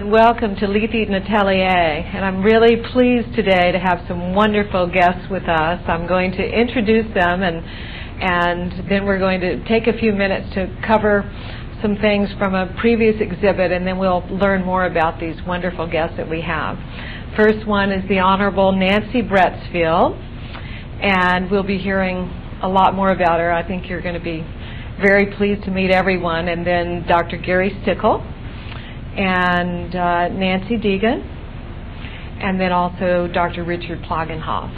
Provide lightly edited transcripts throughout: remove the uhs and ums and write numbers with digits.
and welcome to Leith Eaton Atelier. And I'm really pleased today to have some wonderful guests with us. I'm going to introduce them, and then we're going to take a few minutes to cover some things from a previous exhibit, and then we'll learn more about these wonderful guests that we have. First one is the Honorable Nancy Bretsfield, and we'll be hearing a lot more about her. I think you're going to be very pleased to meet everyone. And then Dr. Gary Stickle, and Nancy Deegan, and then also Dr. Richard Plagenhoff.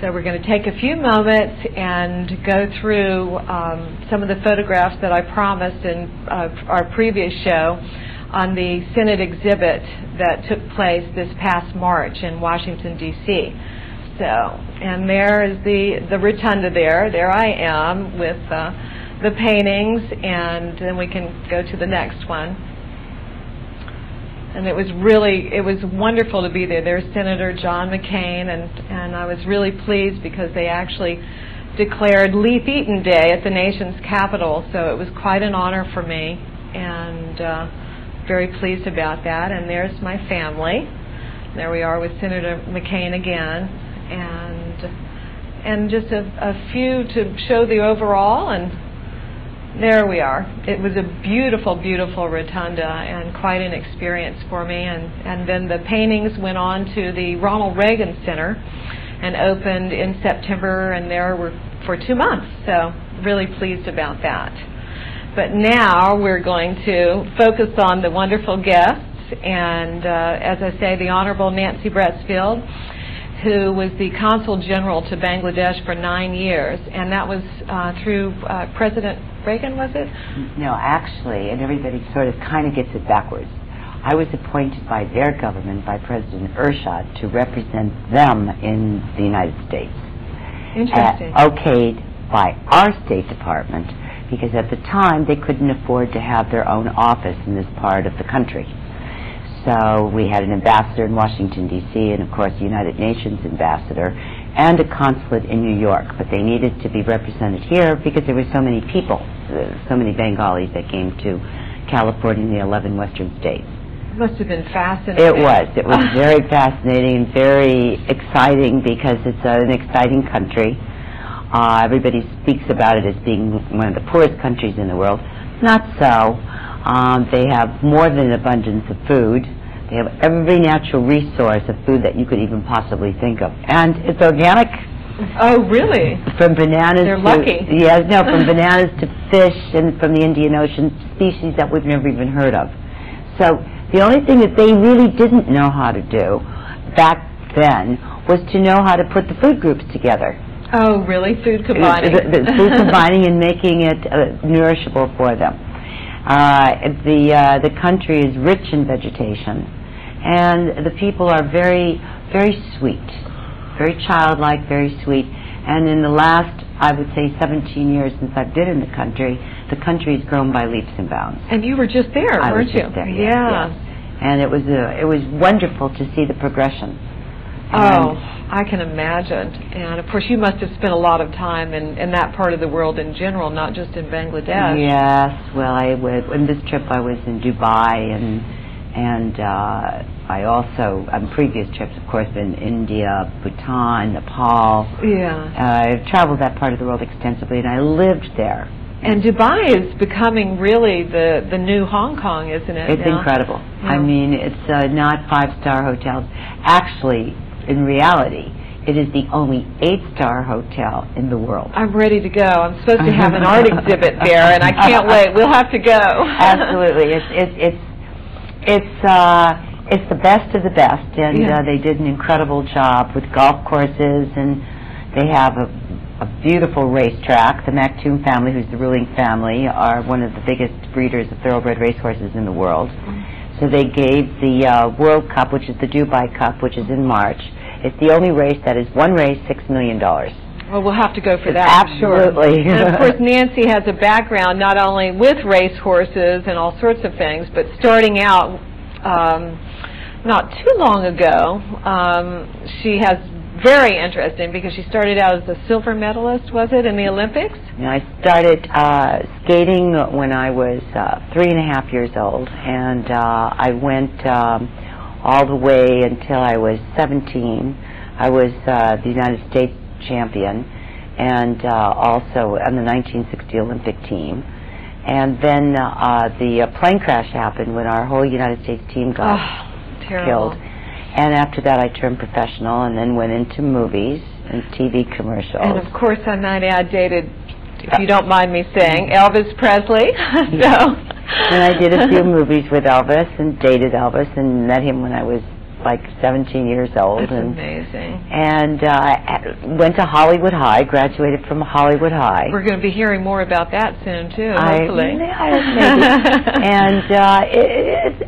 So we're going to take a few moments and go through some of the photographs that I promised in our previous show on the Senate exhibit that took place this past March in Washington, D.C. So, and there is the rotunda there. There I am with the paintings, and then we can go to the next one. And it was wonderful to be there. There's Senator John McCain, and I was really pleased because they actually declared Leith Eaton Day at the nation's capital, so it was quite an honor for me, and very pleased about that. And there's my family. There we are with Senator McCain again, and just a few to show the overall, and there we are. It was a beautiful, beautiful rotunda and quite an experience for me. And then the paintings went on to the Ronald Reagan Center and opened in September, and there were for 2 months. So really pleased about that. But now we're going to focus on the wonderful guests. And as I say, the Honorable Nancy Bretsfield, who was the Consul General to Bangladesh for 9 years. And that was through President Reagan, was it? No, actually, and everybody sort of kind of gets it backwards. I was appointed by their government, by President Ershad, to represent them in the United States. Interesting. Okayed by our State Department, because at the time they couldn't afford to have their own office in this part of the country. So we had an ambassador in Washington, D.C., and of course the United Nations ambassador, and a consulate in New York, but they needed to be represented here because there were so many people, so many Bengalis that came to California and the 11 western states. It must have been fascinating. It was very fascinating and very exciting because it's an exciting country. Everybody speaks about it as being one of the poorest countries in the world. Not so. They have more than an abundance of food. They have every natural resource of food that you could even possibly think of. And it's organic. Oh, really? From bananas They're lucky. Yeah, no, from bananas to fish, and from the Indian Ocean, species that we've never even heard of. So the only thing that they really didn't know how to do back then was to know how to put the food groups together. Oh, really? Food combining. The food combining and making it nourishable for them. The country is rich in vegetation, and the people are very, very sweet, very childlike, very sweet. And in the last, I would say, 17 years since I've been in the country has grown by leaps and bounds. And you were just there, weren't you? I was just there, yes, yeah. yes. And it was wonderful to see the progression. Oh, I can imagine. And of course, you must have spent a lot of time in that part of the world in general, not just in Bangladesh. Yes. Well, in this trip I was in Dubai, and I also, on previous trips, of course, been in India, Bhutan, Nepal. Yeah. I've traveled that part of the world extensively, and I lived there. And Dubai is becoming really the new Hong Kong, isn't it? It's incredible. Yeah. I mean, it's not 5-star hotels. Actually, in reality, it is the only 8-star hotel in the world. I'm ready to go. I'm supposed to have an art exhibit there, and I can't wait. We'll have to go. Absolutely. It's the best of the best, and they did an incredible job with golf courses, and they have a beautiful racetrack. The Maktoum family, who's the ruling family, are one of the biggest breeders of thoroughbred racehorses in the world. So they gave the World Cup, which is the Dubai Cup, which is in March. It's the only race that is one race, $6 million. Well, we'll have to go for that. Absolutely. Sure. And of course, Nancy has a background not only with racehorses and all sorts of things, but starting out not too long ago, she has very interesting because she started out as a silver medalist, was it, in the Olympics? I started skating when I was 3.5 years old, and I went all the way until I was 17. I was the United States champion, and also on the 1960 Olympic team. And then the plane crash happened when our whole United States team got killed. And after that, I turned professional and then went into movies and TV commercials. And of course, I might add, dated, if you don't mind me saying, Elvis Presley. So. And I did a few movies with Elvis and dated Elvis and met him when I was like 17 years old. That's amazing. And went to Hollywood High, graduated from Hollywood High. We're going to be hearing more about that soon, too, hopefully. Maybe. And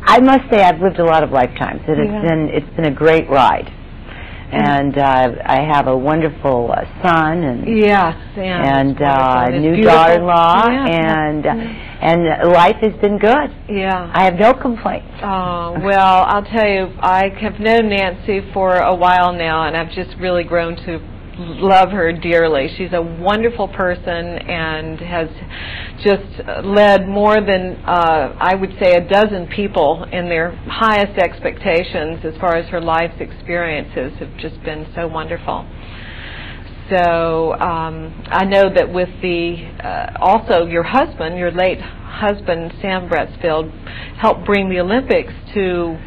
I must say I've lived a lot of lifetimes. It's been a great ride. And I have a wonderful son and new daughter-in-law, and life has been good. Yeah, I have no complaints. Oh, well, I'll tell you, I have known Nancy for a while now, and I've just really grown to love her dearly. She's a wonderful person and has just led more than, I would say, a dozen people in their highest expectations as far as her life's experiences have just been so wonderful. So I know that with the, also your husband, your late husband, Sam Bretsfield, helped bring the Olympics to...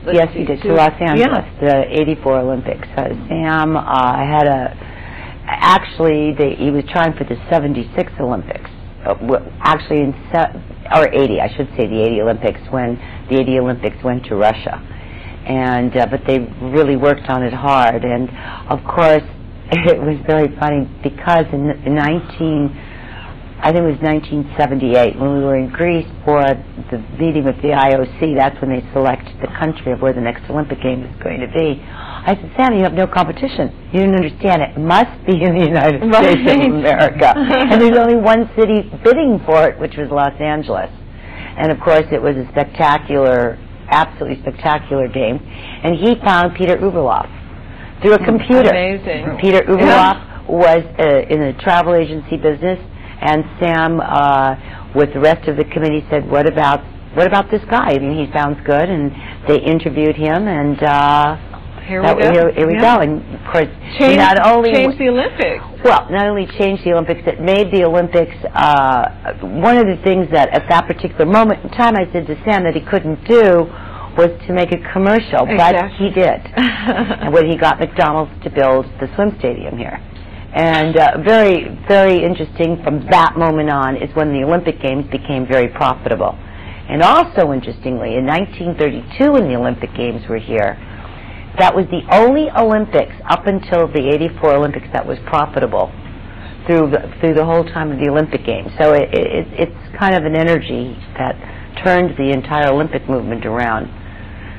Yes, he did, to Los Angeles, the '84 Olympics. Sam had actually, he was trying for the '76 Olympics. Actually, or 80, I should say, the 80 Olympics, when the 80 Olympics went to Russia. And but they really worked on it hard. And, of course, it was very funny because in I think it was 1978, when we were in Greece for the meeting with the IOC, that's when they selected the country of where the next Olympic Games is going to be. I said, Sam, you have no competition. You didn't understand it. It must be in the United States of America. And there's only one city bidding for it, which was Los Angeles. And, of course, it was a spectacular, absolutely spectacular game. And he found Peter Uberloff through a computer. Amazing. Peter Uberloff was in the travel agency business. And Sam, with the rest of the committee, said, "What about this guy? I mean, he sounds good." And they interviewed him, and here we go. And of course, changed the Olympics. Well, not only changed the Olympics, it made the Olympics. One of the things that at that particular moment in time, I said to Sam that he couldn't do was to make a commercial, but he did. And when he got McDonald's to build the swim stadium here. And very, very interesting from that moment on is when the Olympic Games became very profitable. And also interestingly, in 1932 when the Olympic Games were here, that was the only Olympics up until the '84 Olympics that was profitable through the whole time of the Olympic Games. So it's kind of an energy that turned the entire Olympic movement around,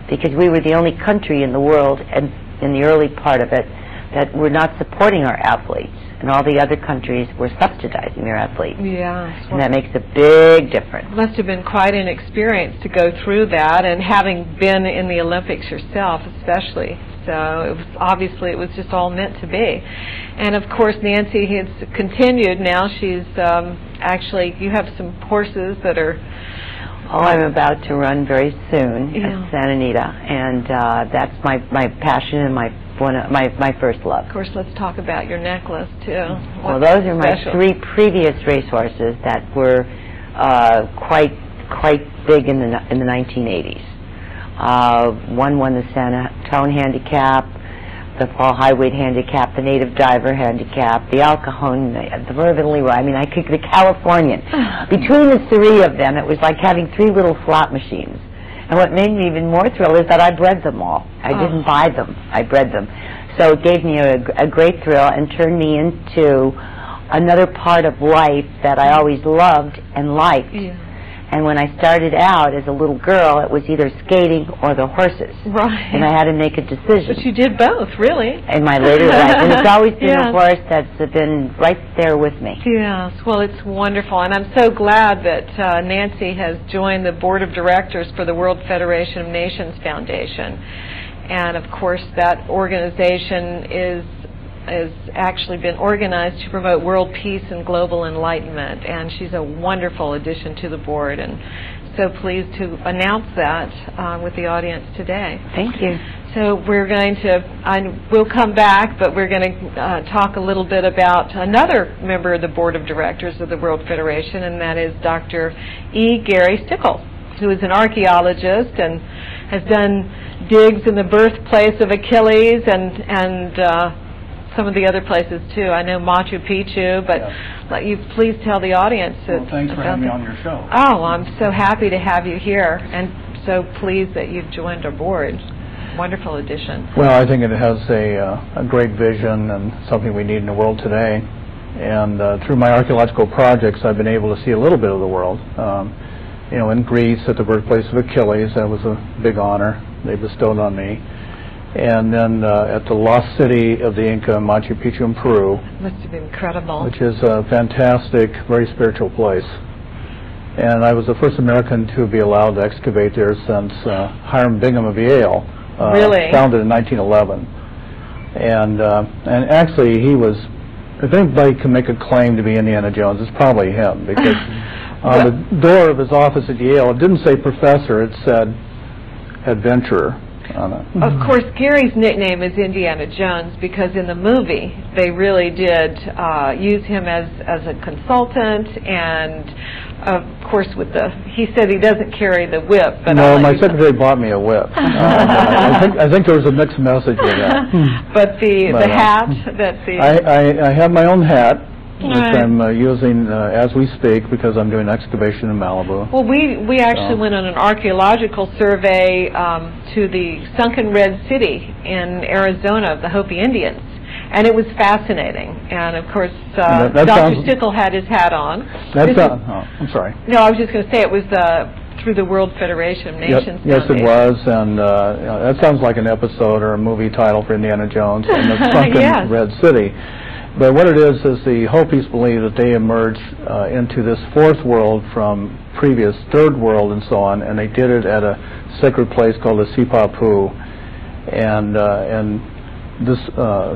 because we were the only country in the world, and in the early part of it, that we're not supporting our athletes, and all the other countries were subsidizing their athletes. Yeah, and that makes a big difference. It must have been quite an experience to go through that, and having been in the Olympics yourself especially. So obviously it was just all meant to be. And of course Nancy has continued now. She's actually, you have some horses that are... Oh, I'm about to run very soon at Santa Anita, and that's my passion and my first love. Of course, let's talk about your necklace too. Well, those are my 3 previous racehorses that were quite big in the 1980s. One won the San Antone Handicap, the Fall Highway Handicap, the Native Diver Handicap, the El Cajon, the Vernon Leroy. I mean, the Californian. Between the 3 of them, it was like having 3 little slot machines. And what made me even more thrilled is that I bred them all. I didn't buy them. I bred them. So it gave me a great thrill and turned me into another part of life that I always loved and liked. Yeah. And when I started out as a little girl, it was either skating or the horses. Right. And I had to make a decision. But you did both, really. In my later life. And it's always been a horse that's been right there with me. Yes. Well, it's wonderful. And I'm so glad that Nancy has joined the board of directors for the World Federation of Nations Foundation. And of course that organization is actually been organized to promote world peace and global enlightenment, and she's a wonderful addition to the board, and so pleased to announce that with the audience today. Thank you. So we'll come back, but we're going to talk a little bit about another member of the board of directors of the World Federation, and that is Dr. E. Gary Stickle, who is an archaeologist and has done digs in the birthplace of Achilles and some of the other places too. I know Machu Picchu, but let you please tell the audience. Well, thanks for having me on your show. Oh, I'm so happy to have you here, and so pleased that you've joined our board. Wonderful addition. Well, I think it has a great vision and something we need in the world today. And through my archaeological projects, I've been able to see a little bit of the world. In Greece, at the birthplace of Achilles, that was a big honor they bestowed on me. And then at the lost city of the Inca, Machu Picchu in Peru. Must have been incredible. Which is a fantastic, very spiritual place. And I was the first American to be allowed to excavate there since Hiram Bingham of Yale, really? Founded in 1911. And actually, he was, if anybody can make a claim to be Indiana Jones, it's probably him, because on the door of his office at Yale, it didn't say professor, it said adventurer. Of course, Gary's nickname is Indiana Jones because in the movie they really did use him as a consultant, and of course he said he doesn't carry the whip. But no, my secretary bought me a whip. I think there was a mixed message with that. But the hat that I have my own hat, which I'm using as we speak because I'm doing excavation in Malibu. Well, we actually went on an archaeological survey to the sunken Red City in Arizona of the Hopi Indians, and it was fascinating. And of course, Dr. Stickle had his hat on. I'm sorry. No, I was just going to say it was through the World Federation of Nations. Yes, it was, and that sounds like an episode or a movie title for Indiana Jones and the sunken Red City. But what it is the Hopis believe that they emerged into this fourth world from previous third world and so on, and they did it at a sacred place called the Sipapu, and this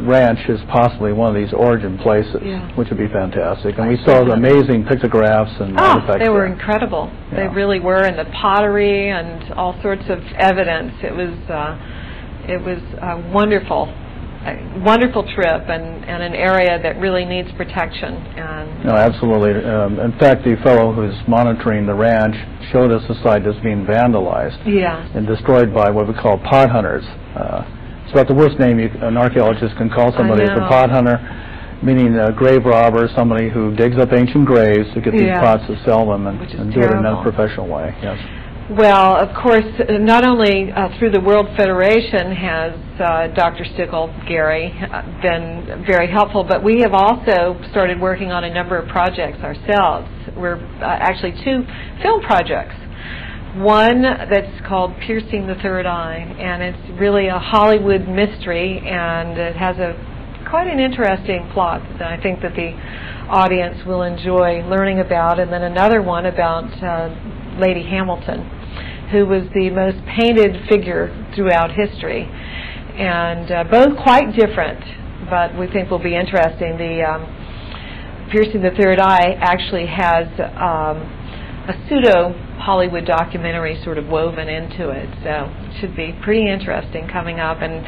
ranch is possibly one of these origin places, which would be fantastic. And we saw the amazing pictographs and artifacts. They were incredible. They really were, and the pottery and all sorts of evidence. It was a wonderful trip and an area that really needs protection. No, absolutely. In fact, the fellow who's monitoring the ranch showed us the site that's being vandalized and destroyed by what we call pot hunters. It's about the worst name an archaeologist can call somebody. It's a pot hunter, meaning a grave robber, somebody who digs up ancient graves to get these pots to sell them and do it in an unprofessional way. Yes. Well, of course, not only through the World Federation has Dr. Stickle, Gary, been very helpful, but we have also started working on a number of projects ourselves. We're actually 2 film projects. One that's called Piercing the Third Eye, and it's really a Hollywood mystery, and it has quite an interesting plot that I think that the audience will enjoy learning about. And then another one about Lady Hamilton, who was the most painted figure throughout history, and both quite different, but we think will be interesting. The Piercing the Third Eye actually has a pseudo-Hollywood documentary sort of woven into it, so it should be pretty interesting coming up, and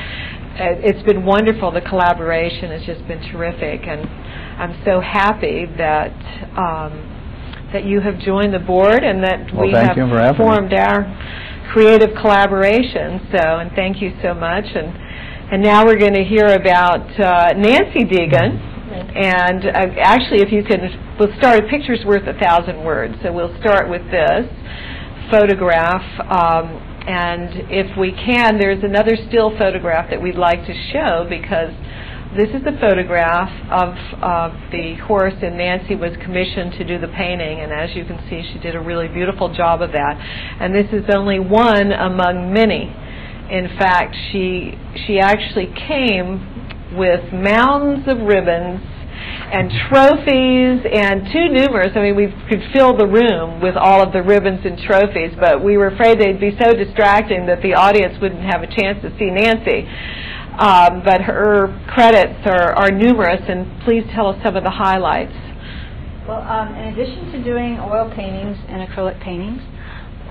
it's been wonderful. The collaboration has just been terrific, and I'm so happy that you have joined the board and that we have formed our creative collaboration. And thank you so much. And now we're going to hear about Nancy Deegan. And actually, if you can, we'll start. A picture's worth 1,000 words. So we'll start with this photograph. And if we can, there's another still photograph that we'd like to show, because this is the photograph of the horse, and Nancy was commissioned to do the painting, and as you can see, she did a really beautiful job of that. And this is only one among many. In fact, she actually came with mounds of ribbons and trophies, and too numerous. I mean, we could fill the room with all of the ribbons and trophies, but we were afraid they'd be so distracting that the audience wouldn't have a chance to see Nancy. But her credits are numerous, and please tell us some of the highlights. Well, in addition to doing oil paintings and acrylic paintings,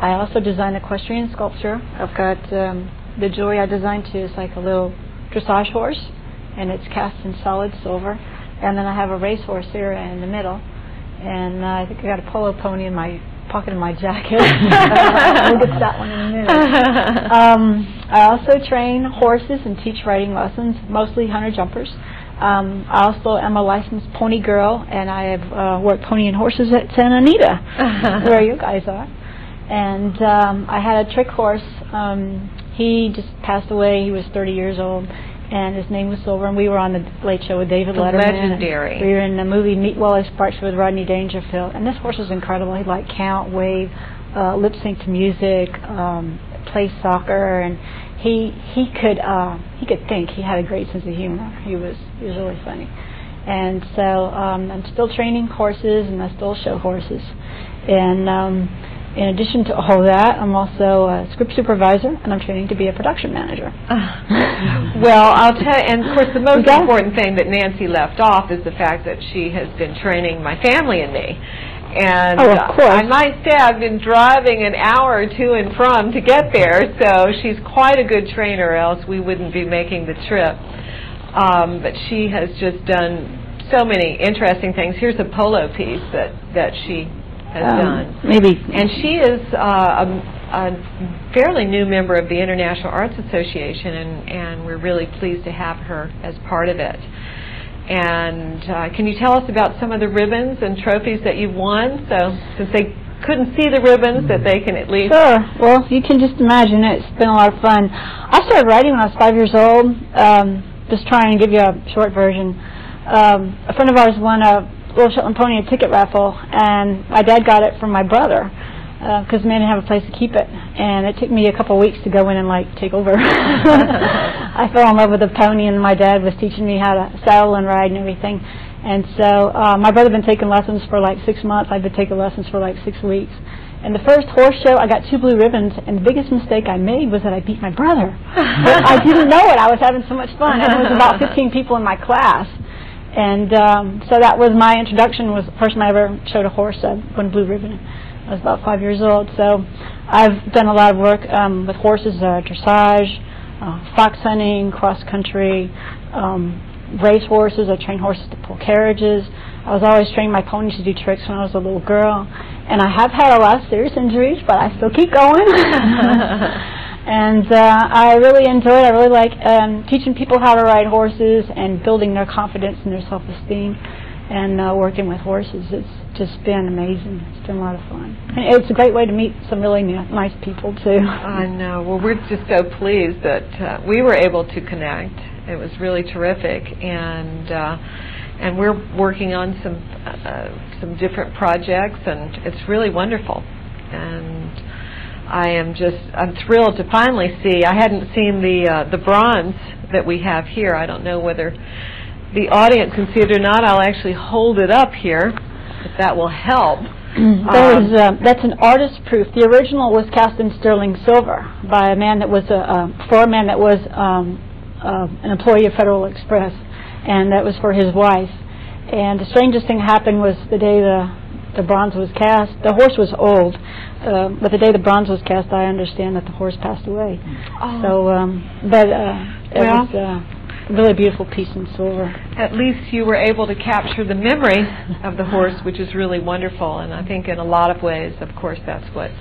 I also design equestrian sculpture. I've got the jewelry I designed too is like a little dressage horse, and it's cast in solid silver. And then I have a racehorse here in the middle, and I think I got a polo pony in my pocket of my jacket. We'll get to that one in a minute. I also train horses and teach riding lessons, mostly hunter jumpers. I also am a licensed pony girl, and I have worked pony and horses at Santa Anita, where you guys are. And I had a trick horse. He just passed away. He was 30 years old, and his name was Silver, and we were on the Late Show with David Letterman. Legendary. We were in the movie Meet Wally Sparks with Rodney Dangerfield, and this horse was incredible. He'd like count, wave, lip sync to music, play soccer, and he could think. He had a great sense of humor. He was really funny. And so I'm still training horses, and I still show horses. And in addition to all that, I'm also a script supervisor, and I'm training to be a production manager. Well, I'll tell you, and of course the most important thing that Nancy left off is the fact that she has been training my family and me. And of course. I might say I've been driving an hour to and from to get there, so she's quite a good trainer, else we wouldn't be making the trip. But she has just done so many interesting things. Here's a polo piece that she has done. Maybe. And she is a fairly new member of the International Arts Association, and we're really pleased to have her as part of it. And can you tell us about some of the ribbons and trophies that you've won? So since they couldn't see the ribbons, that they can at least... Sure. Well, you can just imagine it. It's been a lot of fun. I started writing when I was 5 years old. Just trying to give you a short version. A friend of ours won a Little Shetland Pony ticket raffle, and my dad got it from my brother because the man didn't have a place to keep it, and it took me a couple of weeks to go in and take over. I fell in love with the pony, and my dad was teaching me how to saddle and ride and everything. And so my brother had been taking lessons for 6 months. I'd been taking lessons for 6 weeks. And the first horse show, I got 2 blue ribbons, and the biggest mistake I made was that I beat my brother. But I didn't know it. I was having so much fun. And there was about 15 people in my class. And so that was my introduction. Was the first time I ever showed a horse. I won a blue ribbon. I was about 5 years old. So I've done a lot of work with horses, dressage, fox hunting, cross country, race horses. I train horses to pull carriages. I was always training my ponies to do tricks when I was a little girl. And I have had a lot of serious injuries, but I still keep going. And I really enjoy it. I really like teaching people how to ride horses and building their confidence and their self-esteem, and working with horses. It's just been amazing. It's been a lot of fun. And it's a great way to meet some really nice people, too. I know. Well, we're just so pleased that we were able to connect. It was really terrific. And we're working on some different projects, and it's really wonderful. And I'm thrilled to finally see. I hadn't seen the bronze that we have here. I don't know whether the audience can see it or not. I'll actually hold it up here, if that will help. That's an artist proof. The original was cast in sterling silver by a man that was an employee of Federal Express, and that was for his wife. And the strangest thing happened was the day the bronze was cast. The horse was old, but the day the bronze was cast, I understand that the horse passed away. Oh. So, it was a really beautiful piece in silver. At least you were able to capture the memory of the horse, which is really wonderful. And I think in a lot of ways, of course, that's what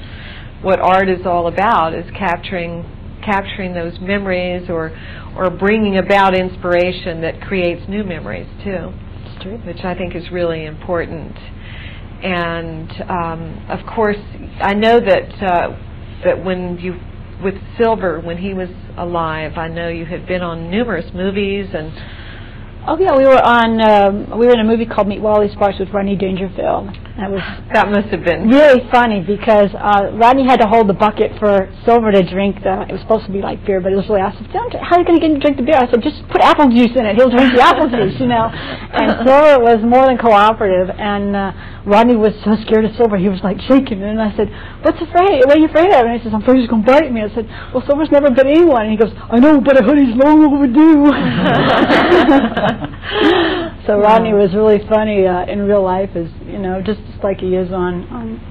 art is all about, is capturing those memories or bringing about inspiration that creates new memories too, which I think is really important. And of course, I know that with Silver, when he was alive, I know you had been on numerous movies and. Oh yeah, we were in a movie called Meet Wally Sparks with Rodney Dangerfield. That must have been really funny because Rodney had to hold the bucket for Silver to drink it was supposed to be like beer, but it was really, I said, how are you going to get him to drink the beer? I said, just put apple juice in it. He'll drink the apple juice, And Silver was more than cooperative, and Rodney was so scared of Silver, he was like shaking. And I said, what are you afraid of? And he says, I'm afraid he's going to bite me. I said, well, Silver's never bit anyone. And he goes, I know, but a hoodie's long overdue. So Rodney was really funny in real life, as just like he is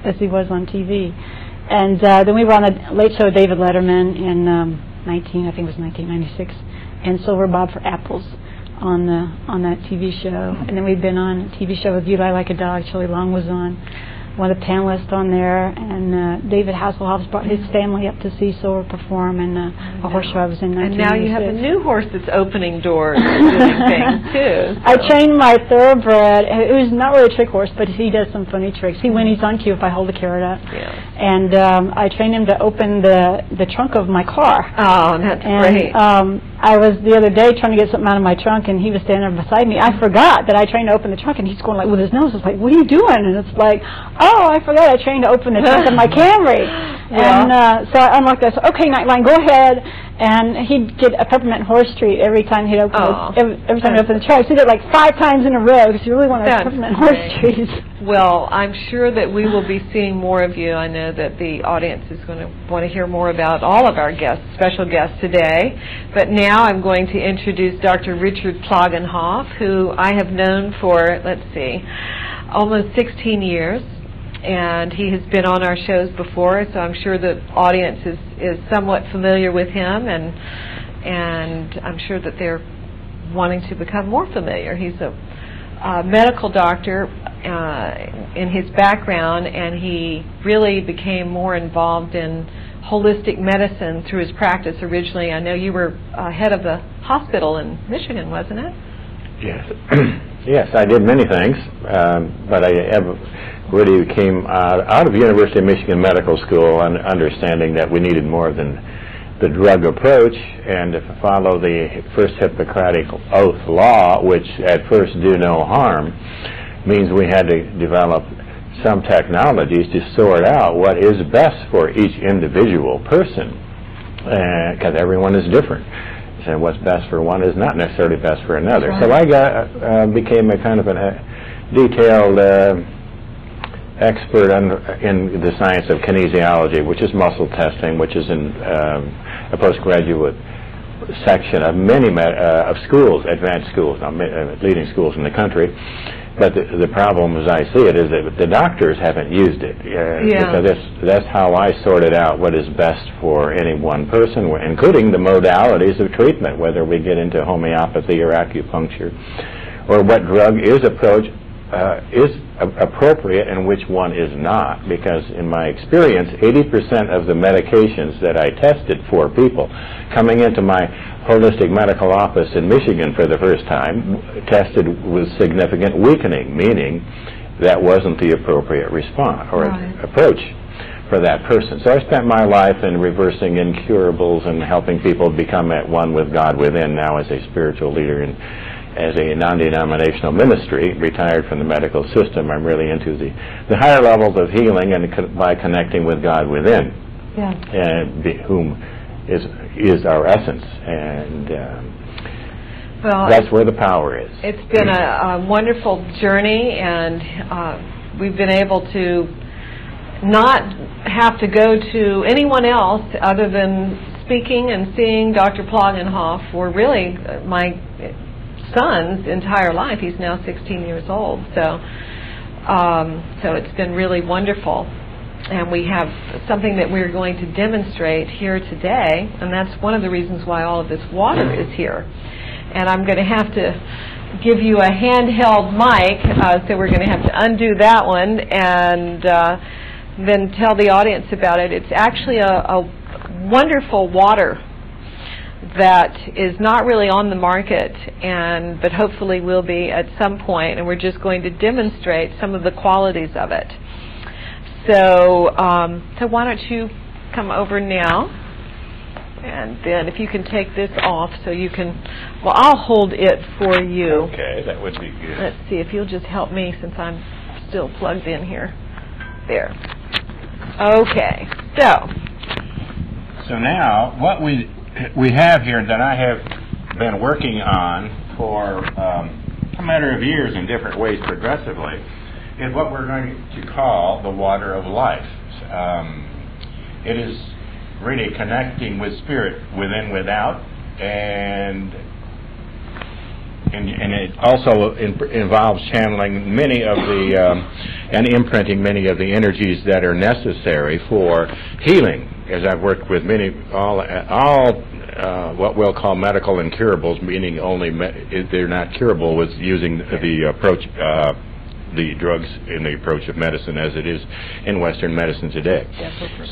as he was on TV. And then we were on the Late Show with David Letterman in 1996, and Silver bobbed for apples on that TV show. And then we'd been on a TV show with You Lie Like a Dog. Shirley Long was on, one of the panelists on there, and David Hasselhoff brought his family up to see Silver perform in a horse show I was in 1996. And now you have a new horse that's opening doors and doing things, too. So. I trained my thoroughbred. It was not really a trick horse, but he does some funny tricks. He whinnies on cue if I hold the carrot up. Yeah. And I trained him to open the trunk of my car. Oh, that's great. I was the other day trying to get something out of my trunk, and he was standing there beside me. I forgot that I trained to open the trunk, and he's going like with his nose. It's like, what are you doing? And it's like, oh, I forgot I trained to open the trunk of my Camry. Yeah. And so I unlocked that. So, okay, Nightline, go ahead. And he'd get a peppermint horse treat every time he'd open every time he'd open the trunk. So he did it like 5 times in a row because he really wanted peppermint horse treats. Well, I'm sure that we will be seeing more of you. I know that the audience is going to want to hear more about all of our guests, special guests today. But now I'm going to introduce Dr. Richard Plagenhoff, who I have known for, almost 16 years. And he has been on our shows before, so I'm sure the audience is somewhat familiar with him, and I'm sure that they're wanting to become more familiar. He's a medical doctor in his background, and he really became more involved in holistic medicine through his practice originally. I know you were head of the hospital in Michigan, wasn't it? Yes. Yes, I did many things, but I really came out of University of Michigan Medical School understanding that we needed more than the drug approach, and to follow the first Hippocratic Oath law, which at first do no harm, means we had to develop some technologies to sort out what is best for each individual person, because everyone is different. And what's best for one is not necessarily best for another. Right. So I became a kind of a detailed expert in the science of kinesiology, which is muscle testing, which is in a postgraduate section of many of schools, advanced schools, leading schools in the country. But the problem, as I see it, is that the doctors haven't used it. Because that's how I sorted out what is best for any one person, including the modalities of treatment, whether we get into homeopathy or acupuncture, or what drug is appropriate and which one is not. Because in my experience, 80% of the medications that I tested for people coming into my holistic medical office in Michigan for the first time tested with significant weakening, meaning that wasn't the appropriate response or approach for that person. So I spent my life in reversing incurables and helping people become at one with God within. Now as a spiritual leader and as a non-denominational ministry, retired from the medical system, I'm really into the higher levels of healing and by connecting with God within, and whom is our essence, and that's where the power is. It's been a wonderful journey, and we've been able to not have to go to anyone else other than speaking and seeing Dr. Plagenhoff for really my son's entire life. He's now 16 years old, so it's been really wonderful. And we have something that we're going to demonstrate here today, and that's one of the reasons why all of this water is here. And I'm going to have to give you a handheld mic, so we're going to have to undo that one and then tell the audience about it. It's actually a wonderful water that is not really on the market, but hopefully will be at some point, and we're just going to demonstrate some of the qualities of it. So why don't you come over now, and then if you can take this off so you can, I'll hold it for you. Okay, that would be good. Let's see if you'll just help me since I'm still plugged in here. There. Okay, so now what we have here that I have been working on for a matter of years in different ways progressively is what we're going to call the water of life. It is really connecting with spirit within, without, and it also involves channeling many of the and imprinting many of the energies that are necessary for healing. As I've worked with many, all what we'll call medical incurables, meaning only they're not curable with using the approach, the drugs in the approach of medicine as it is in Western medicine today.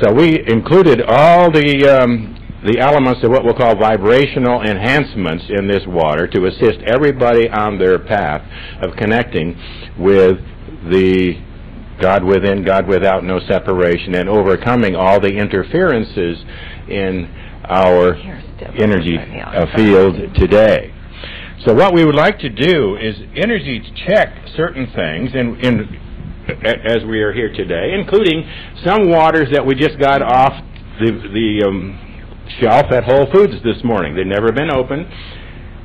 So we included all the elements of what we'll call vibrational enhancements in this water to assist everybody on their path of connecting with the God within, God without, no separation, and overcoming all the interferences in our energy field today. So what we would like to do is energy check certain things as we are here today, including some waters that we just got off the shelf at Whole Foods this morning. They've never been opened,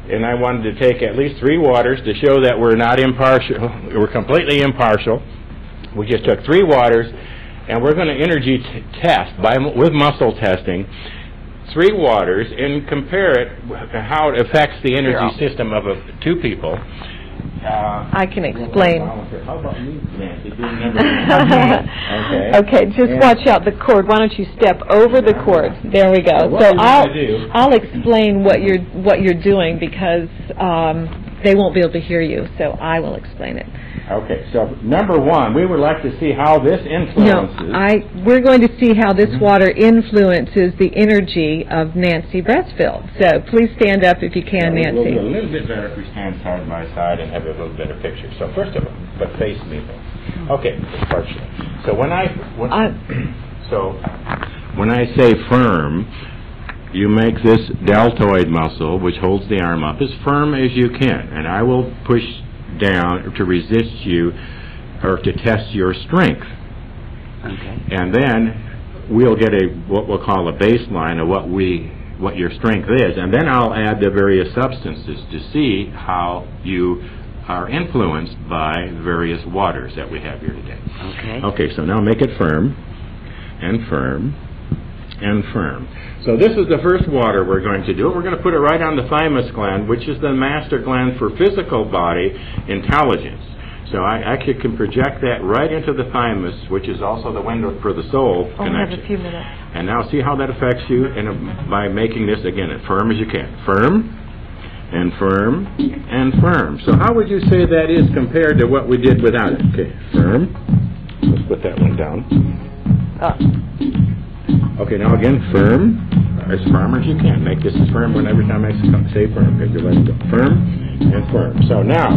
and I wanted to take at least 3 waters to show that we're not impartial. We're completely impartial. We just took 3 waters, and we're going to energy test with muscle testing 3 waters and compare it how it affects the energy system of 2 people. I can explain. How about you, Nancy? Okay, just watch out the cord. Why don't you step over the cord? There we go. So I'll explain what you're doing because they won't be able to hear you. So I will explain it. Okay, so number 1, we would like to see how this influences... we're going to see how this water influences the energy of Nancy Bressfield. So please stand up if you can, Nancy. We'll do a little bit better if we stand side by side and have a little better picture. So first of all, but face me though. Okay, partially. So when I say firm, you make this deltoid muscle, which holds the arm up, as firm as you can, and I will push down to resist you or to test your strength. Okay. And then we'll get what we'll call a baseline of what your strength is, and then I'll add the various substances to see how you are influenced by various waters that we have here today. Okay. Okay, so now make it firm and firm and firm. So this is the first water we're going to do. We're going to put it right on the thymus gland, which is the master gland for physical body intelligence. So I actually can project that right into the thymus, which is also the window for the soul connection. We have a few minutes. And now see how that affects you by making this, again, as firm as you can. Firm and firm and firm. So how would you say that is compared to what we did without it? Okay, firm. Let's put that one down. Okay, now again, firm, as firm as you can. Make this as firm every time I say firm, because you're letting go. Firm and firm. So now,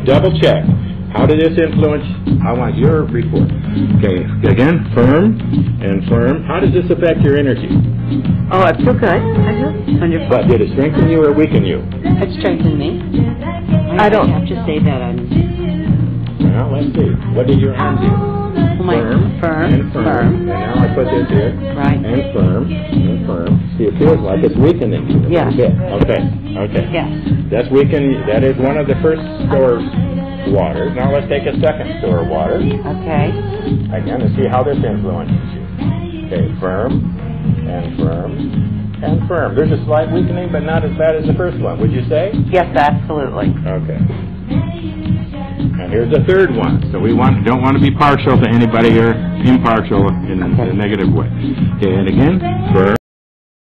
double check. How did this influence? I want your report. Okay, again, firm and firm. How does this affect your energy? Oh, I feel good. I feel wonderful. But did it strengthen you or weaken you? It strengthened me. I don't have to say that. Well, let's see. What did your arm do? Firm and firm. And now I put this here. Right. And firm and firm. See, it feels like it's weakening you a little bit. Okay. Yes. That's weakening. That is one of the first store waters. Now let's take a second store water. Okay. Again, to see how this influences you. Okay, firm and firm and firm. There's a slight weakening, but not as bad as the first one. Would you say? Yes, absolutely. Okay. And here's the third one. So we don't want to be partial to anybody or impartial in a negative way. Okay, and again, firm